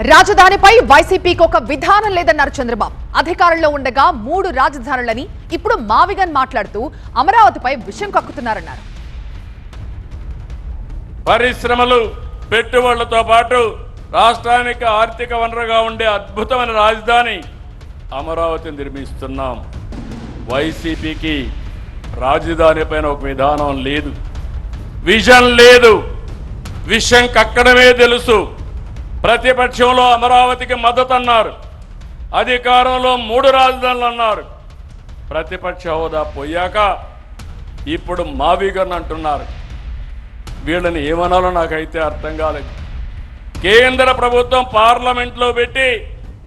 రాజధానిపై వైసీపీకి ఒక విధానం లేదన్నారు చంద్రబాబు. అధికారంలో ఉండగా 3 రాజధానులని ఇప్పుడు మావిగన్ మాట్లాడుతూ అమరావతిపై విషం కక్కుతున్నారన్నారు. పరిశ్రమలు పెట్టుబడులతో పాటు రాష్ట్రానికి ఆర్థిక వనరుగా ఉండే అద్భుతమైన రాజధాని అమరావతి నిర్మిస్తున్నాం. వైసీపీకి రాజధాని పైన ఒక విధానం లేదు, విజన్ లేదు, విషయం కక్కడమే తెలుసు. ప్రతిపక్షంలో అమరావతికి మద్దతు అన్నారు, అధికారంలో 3 రాజధానులు అన్నారు. ప్రతిపక్ష హోదా పోయాక ఇప్పుడు మావిగన్ అంటున్నారు. వీళ్ళని ఏమనాలో నాకైతే అర్థం కాలేదు. కేంద్ర ప్రభుత్వం పార్లమెంట్లో పెట్టి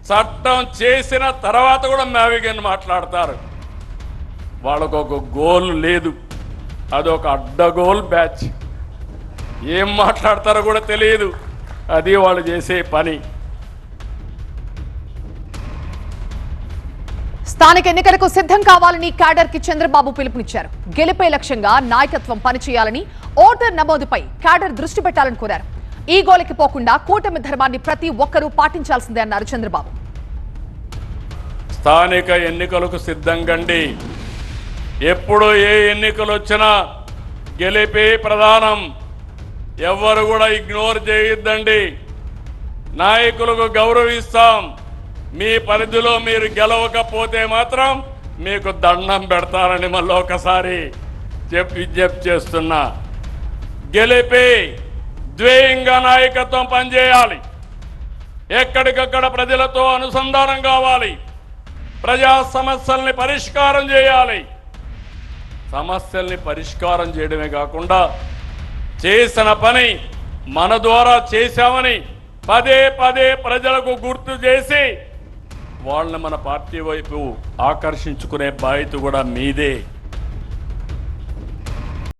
చట్టం చేసిన తర్వాత కూడా మావిగన్ మాట్లాడతారు. వాళ్ళకు ఒక గోల్ లేదు, అదొక అడ్డగోల్ బ్యాచ్. ఏం మాట్లాడతారో కూడా తెలియదు, అది వాళ్ళు చేసే పని. స్థానిక ఎన్నికలకు సిద్ధం కావాలని క్యాడర్ కి చంద్రబాబు పిలుపునిచ్చారు. గెలిపే లక్ష్యంగా నాయకత్వం పనిచేయాలని, ఓటర్ నమోదుపై క్యాడర్ దృష్టి పెట్టాలని కోరారు. ఈ గోలకి పోకుండా కూటమి ధర్మాన్ని ప్రతి ఒక్కరూ పాటించాల్సిందే అన్నారు చంద్రబాబు. స్థానిక ఎన్నికలకు సిద్ధంగండి. ఎప్పుడు ఏ ఎన్నికలు వచ్చినా గెలిపే ప్రధానం. ఎవ్వరు కూడా ఇగ్నోర్ చేయొద్దండి. నాయకులకు గౌరవిస్తాం. మీ పరిధిలో మీరు గెలవకపోతే మాత్రం మీకు దండం పెడతారని మళ్ళీ ఒకసారి విజ్ఞప్తి చేస్తున్నా. గెలిపే ద్వేయంగా నాయకత్వం పనిచేయాలి. ఎక్కడికక్కడ ప్రజలతో అనుసంధానం కావాలి. ప్రజా సమస్యల్ని పరిష్కారం చేయాలి. సమస్యల్ని పరిష్కారం చేయడమే కాకుండా చేసిన పని మన ద్వారా చేశామని పదే పదే ప్రజలకు గుర్తు చేసి వాళ్ళని మన పార్టీ వైపు ఆకర్షించుకునే బాధ్యత కూడా మీదే.